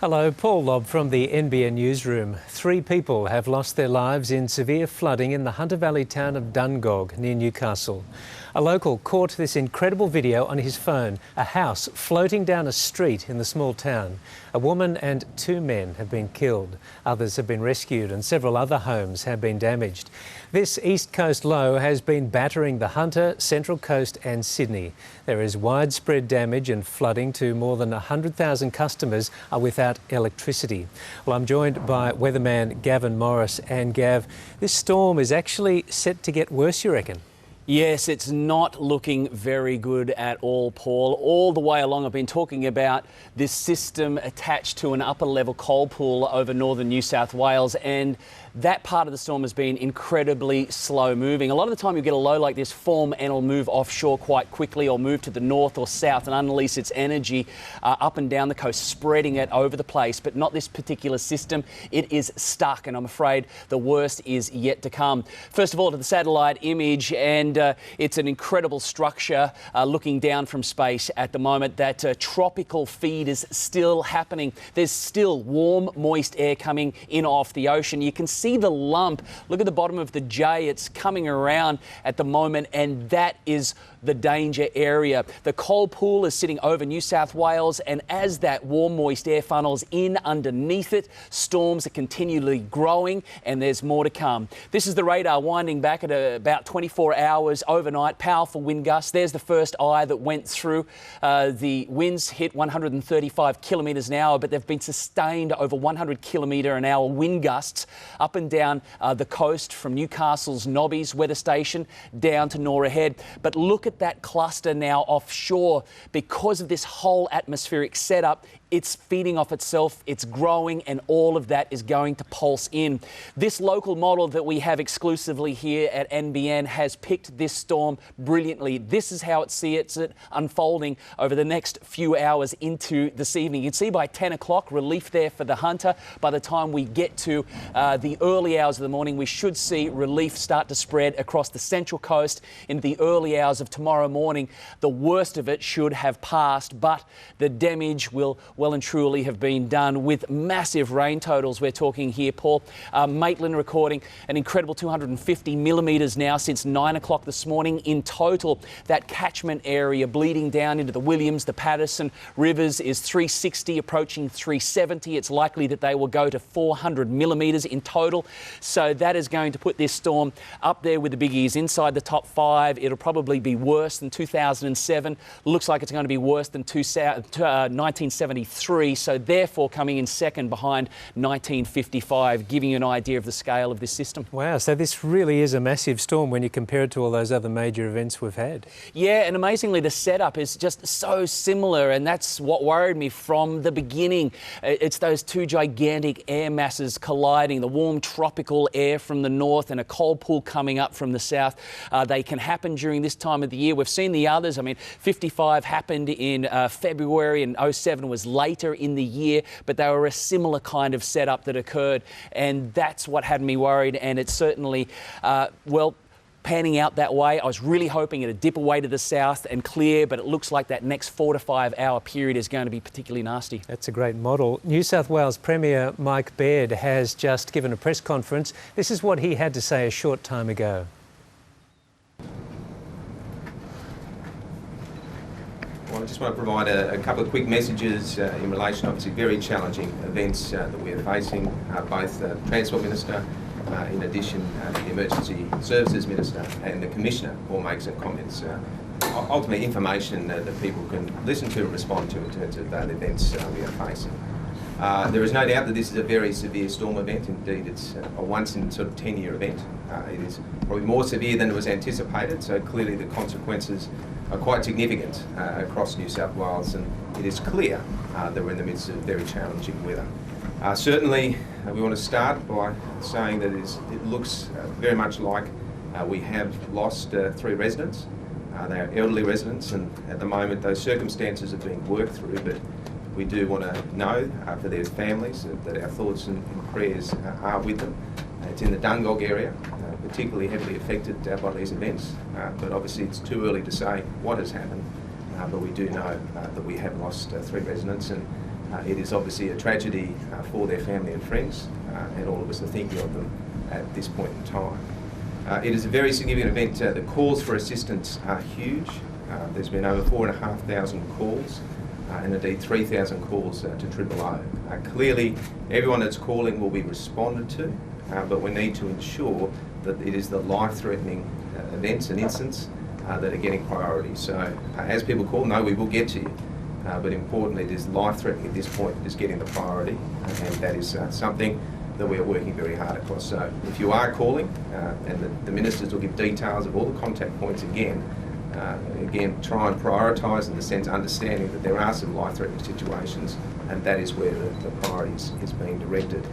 Hello, Paul Lobb from the NBN newsroom. 3 people have lost their lives in severe flooding in the Hunter Valley town of Dungog near Newcastle. A local caught this incredible video on his phone, a house floating down a street in the small town. A woman and 2 men have been killed. Others have been rescued and several other homes have been damaged. This East Coast low has been battering the Hunter, Central Coast and Sydney. There is widespread damage and flooding to more than 100,000 customers are without electricity. Well, I'm joined by weatherman Gavin Morris. And Gav, this storm is actually set to get worse, you reckon? Yes, it's not looking very good at all, Paul. All the way along I've been talking about this system attached to an upper level cold pool over northern New South Wales, and that part of the storm has been incredibly slow moving. A lot of the time you get a low like this form and it'll move offshore quite quickly or move to the north or south and unleash its energy up and down the coast, spreading it over the place, but not this particular system. It is stuck, and I'm afraid the worst is yet to come. First of all, to the satellite image, and it's an incredible structure looking down from space at the moment. That tropical feed is still happening. There's still warm, moist air coming in off the ocean. You can see the lump. Look at the bottom of the J. It's coming around at the moment, and that is the danger area. The cold pool is sitting over New South Wales, and as that warm, moist air funnels in underneath it, storms are continually growing, and there's more to come. This is the radar winding back at about 24 hours overnight. Powerful wind gusts. There's the first eye that went through. The winds hit 135 kilometres an hour, but they've been sustained over 100 kilometre an hour wind gusts up and down the coast from Newcastle's Nobby's weather station down to Nora Head. But look at that cluster now offshore. Because of this whole atmospheric setup, it's feeding off itself, it's growing, and all of that is going to pulse in. This local model that we have exclusively here at NBN has picked this storm brilliantly. This is how it sees it unfolding over the next few hours into this evening. You can see by 10 o'clock, relief there for the Hunter. By the time we get to the early hours of the morning, we should see relief start to spread across the Central Coast into the early hours of tomorrow morning. The worst of it should have passed, but the damage will well and truly have been done with massive rain totals. We're talking here, Paul. Maitland recording an incredible 250 millimetres now since 9 o'clock this morning. In total, that catchment area bleeding down into the Williams, the Patterson rivers is 360, approaching 370. It's likely that they will go to 400 millimetres in total. So that is going to put this storm up there with the biggies, inside the top 5. It'll probably be worse than 2007. Looks like it's going to be worse than 1973. So therefore coming in second behind 1955, giving you an idea of the scale of this system. Wow, so this really is a massive storm when you compare it to all those other major events we've had. Yeah, and amazingly the setup is just so similar, and that's what worried me from the beginning. It's those 2 gigantic air masses colliding, the warm tropical air from the north and a cold pool coming up from the south. They can happen during this time of the year. We've seen the others. I mean, 55 happened in February, and 07 was later in the year, but they were a similar kind of setup that occurred, and that's what had me worried. And it's certainly, panning out that way. I was really hoping it'd dip away to the south and clear, but it looks like that next 4 to 5 hour period is going to be particularly nasty. That's a great model. New South Wales Premier Mike Baird has just given a press conference. This is what he had to say a short time ago. Well, I just want to provide a couple of quick messages in relation to obviously very challenging events that we're facing. Both the Transport Minister, in addition to the Emergency Services Minister and the Commissioner all make some comments. Ultimately information that people can listen to and respond to in terms of the events we are facing. There is no doubt that this is a very severe storm event. Indeed, it's a once in sort of 10-year event. It is probably more severe than it was anticipated, so clearly the consequences are quite significant across New South Wales, and it is clear that we're in the midst of very challenging weather. Certainly, we want to start by saying that it looks very much like we have lost 3 residents. They are elderly residents, and at the moment those circumstances are being worked through, but we do want to know for their families that our thoughts and prayers are with them. It's in the Dungog area, particularly heavily affected by these events, but obviously it's too early to say what has happened, but we do know that we have lost 3 residents, and It is obviously a tragedy for their family and friends, and all of us are thinking of them at this point in time. It is a very significant event. The calls for assistance are huge. There's been over 4,500 calls, and indeed 3,000 calls to AAO. Clearly, everyone that's calling will be responded to, but we need to ensure that it is the life-threatening events and incidents that are getting priority. So, as people call, no, we will get to you. But importantly, it is life-threatening at this point, is getting the priority, and that is something that we are working very hard across. So if you are calling, and the ministers will give details of all the contact points again, try and prioritise in the sense understanding that there are some life-threatening situations, and that is where the priority is being directed.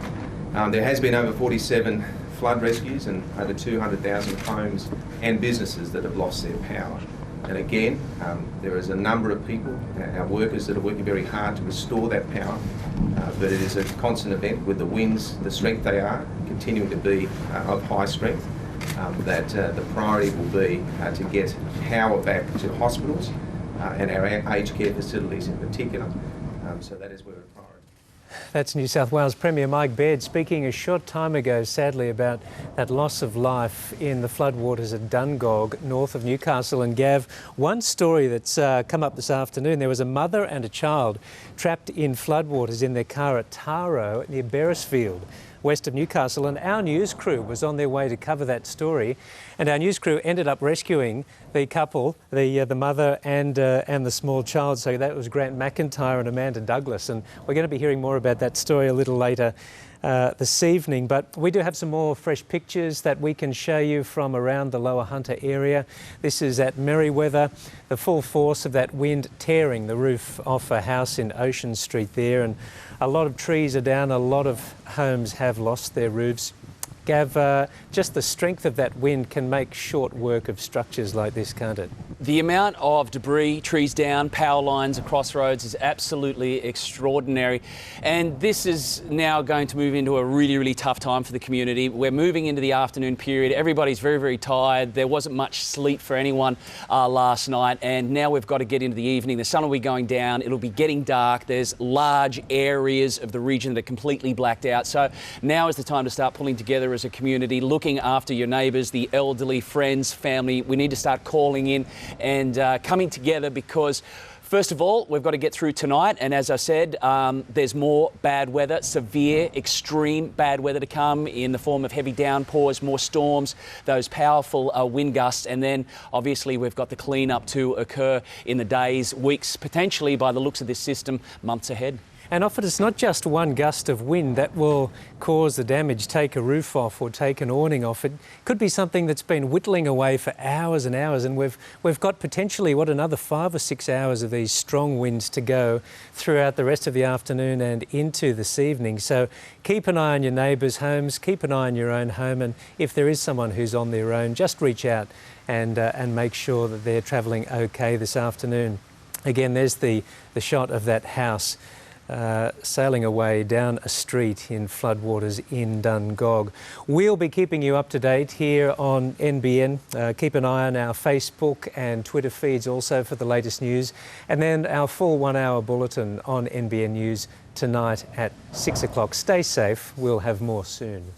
There has been over 47 flood rescues and over 200,000 homes and businesses that have lost their power. And again, there is a number of people, our workers, that are working very hard to restore that power, but it is a constant event with the winds, the strength they are, continuing to be of high strength, that the priority will be to get power back to hospitals and our aged care facilities in particular. So that is where we're priority. That's New South Wales Premier Mike Baird speaking a short time ago, sadly, about that loss of life in the floodwaters at Dungog, north of Newcastle. And Gav, one story that's come up this afternoon, there was a mother and a child trapped in floodwaters in their car at Taro near Beresfield, west of Newcastle, and our news crew was on their way to cover that story, and our news crew ended up rescuing the couple, the mother and the small child. So that was Grant McIntyre and Amanda Douglas, and we're going to be hearing more about that story a little later this evening. But we do have some more fresh pictures that we can show you from around the Lower Hunter area. This is at Merriweather, the full force of that wind tearing the roof off a house in Ocean Street there, and a lot of trees are down, a lot of homes have lost their roofs. Gav, just the strength of that wind can make short work of structures like this, can't it? The amount of debris, trees down, power lines across roads is absolutely extraordinary. And this is now going to move into a really, really tough time for the community. We're moving into the afternoon period. Everybody's very, very tired. There wasn't much sleep for anyone last night. And now we've got to get into the evening. The sun will be going down. It'll be getting dark. There's large areas of the region that are completely blacked out. So now is the time to start pulling together as a community, looking after your neighbours, the elderly, friends, family. We need to start calling in and coming together, because first of all, we've got to get through tonight, and as I said, there's more bad weather, severe, extreme bad weather to come in the form of heavy downpours, more storms, those powerful wind gusts, and then obviously we've got the clean-up to occur in the days, weeks, potentially, by the looks of this system, months ahead. And often it's not just one gust of wind that will cause the damage, take a roof off or take an awning off. It could be something that's been whittling away for hours and hours, and we've got potentially, another 5 or 6 hours of these strong winds to go throughout the rest of the afternoon and into this evening. So keep an eye on your neighbours' homes, keep an eye on your own home, and if there is someone who's on their own, just reach out and make sure that they're travelling okay this afternoon. Again, there's the shot of that house sailing away down a street in floodwaters in Dungog. We'll be keeping you up to date here on NBN. Keep an eye on our Facebook and Twitter feeds also for the latest news, and then our full 1 hour bulletin on NBN News tonight at 6 o'clock. Stay safe. We'll have more soon.